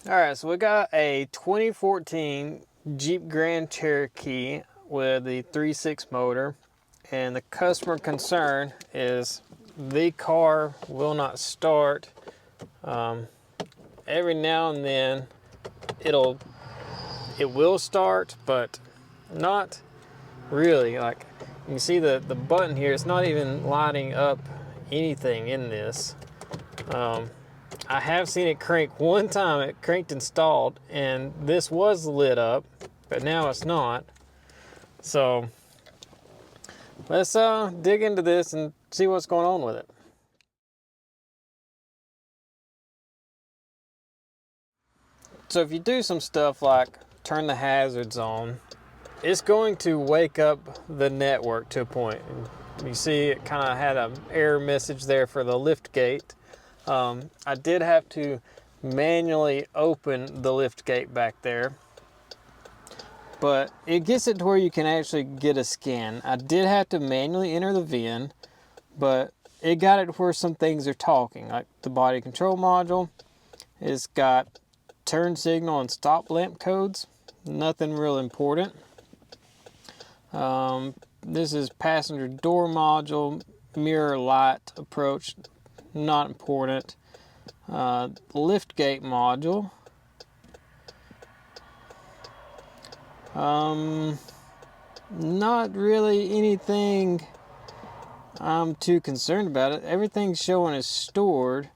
All right, so we got a 2014 Jeep Grand Cherokee with the 3.6 motor, and the customer concern is the car will not start. Every now and then it will start, but not really. Like you can see the button here, it's not even lighting up anything in this. I have seen it crank one time. It cranked and stalled, and this was lit up, but now it's not. So let's dig into this and see what's going on with it. So if you do some stuff like turn the hazards on, it's going to wake up the network to a point. And you see it kind of had an error message there for the lift gate. I did have to manually open the lift gate back there, but it gets it to where you can actually get a scan. I did have to manually enter the VIN, but it got it to where some things are talking, like the body control module. It's got turn signal and stop lamp codes, nothing real important. This is passenger door module, mirror light approach, not important. Lift gate module. Not really anything I'm too concerned about it. Everything's showing is stored,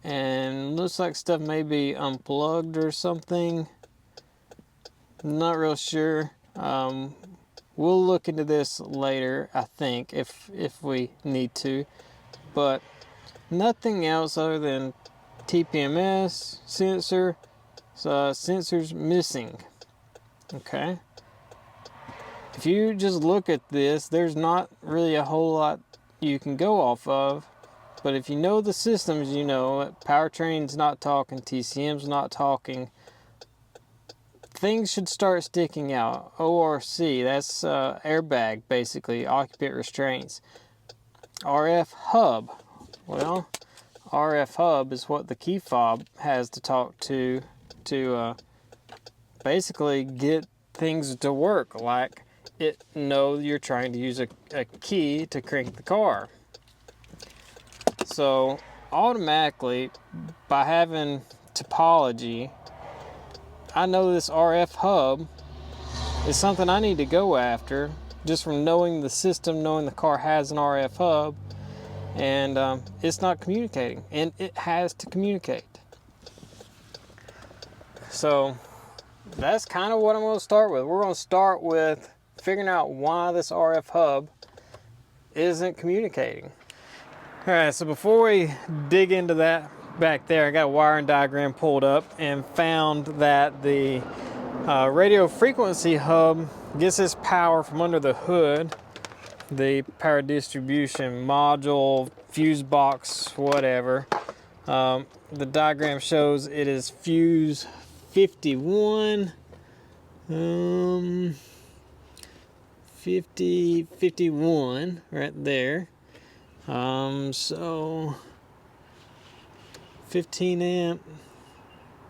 and looks like stuff may be unplugged or something. Not real sure. We'll look into this later, I think, if we need to. But nothing else other than TPMS sensor. So sensor's missing. Okay. If you just look at this, there's not really a whole lot you can go off of. But if you know the systems, you know powertrain's not talking, TCM's not talking. Things should start sticking out. ORC, that's airbag, basically, occupant restraints. RF hub, well, RF hub is what the key fob has to talk to basically get things to work, like it know you're trying to use a key to crank the car. So automatically, by having topology, I know this RF hub is something I need to go after just from knowing the system, knowing the car has an RF hub, and it's not communicating, and it has to communicate. So that's kind of what I'm going to start with. We're going to start with figuring out why this RF hub isn't communicating. All right, so before we dig into that back there, I got a wiring diagram pulled up and found that the radio frequency hub gets its power from under the hood, the power distribution module, fuse box, whatever. The diagram shows it is fuse 51, 51 right there. So 15 amp,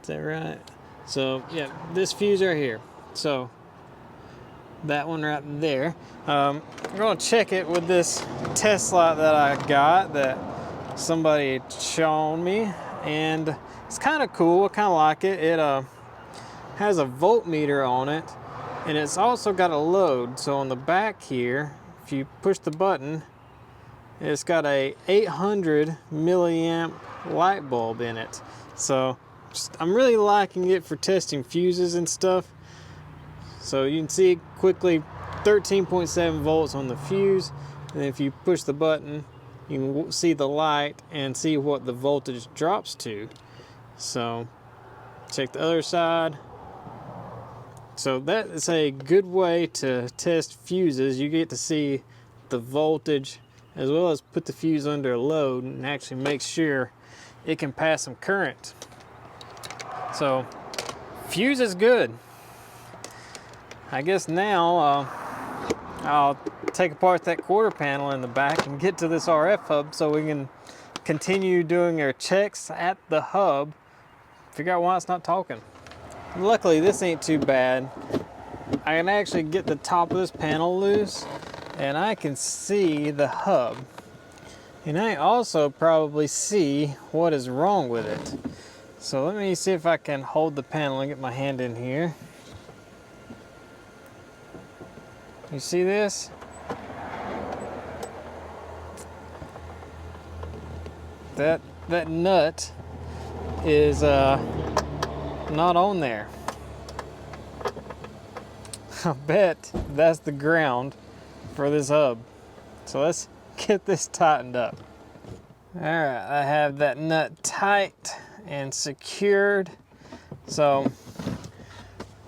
is that right? So yeah, this fuse right here. So that one right there. I'm gonna check it with this test light that I got that somebody had shown me, and it's kind of cool. I kind of like it. It has a voltmeter on it, and it's also got a load. So on the back here, if you push the button, it's got a 800 milliamp light bulb in it. So I'm really liking it for testing fuses and stuff. So you can see quickly 13.7 volts on the fuse, and if you push the button, you can see the light and see what the voltage drops to. So check the other side. So that is a good way to test fuses. You get to see the voltage as well as put the fuse under a load and actually make sure it can pass some current. So fuse is good. I guess now I'll take apart that quarter panel in the back and get to this RF hub so we can continue doing our checks at the hub, figure out why it's not talking. Luckily, this ain't too bad. I can actually get the top of this panel loose, and I can see the hub. And I also probably see what is wrong with it. So let me see if I can hold the panel and get my hand in here. You see this? That nut is not on there. I bet that's the ground for this hub. So let's get this tightened up. All right, I have that nut tight and secured. So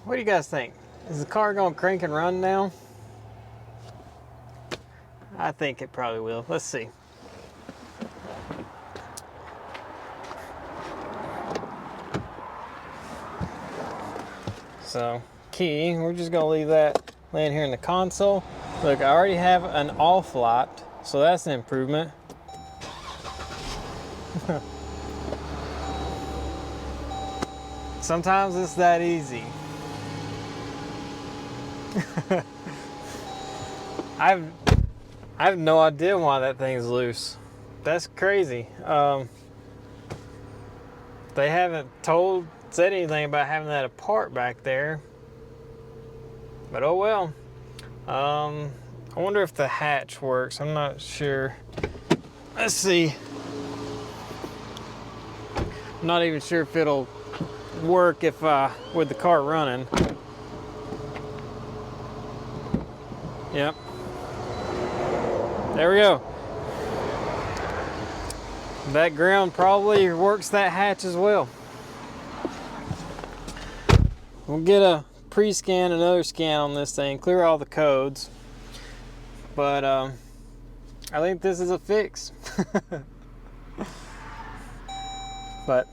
what do you guys think? Is the car gonna crank and run now? I think it probably will. Let's see. So key, we're just gonna leave that laying here in the console. Look, I already have an off light, so that's an improvement. Sometimes it's that easy. I have no idea why that thing's loose. That's crazy. They haven't said anything about having that apart back there, but oh well. I wonder if the hatch works. I'm not sure. Let's see. I'm not even sure if it'll work if with the car running. Yep. There we go. That ground probably works that hatch as well. We'll get a pre-scan, another scan on this thing, clear all the codes. But I think this is a fix. But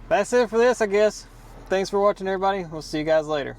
that's it for this, I guess. Thanks for watching, everybody. We'll see you guys later.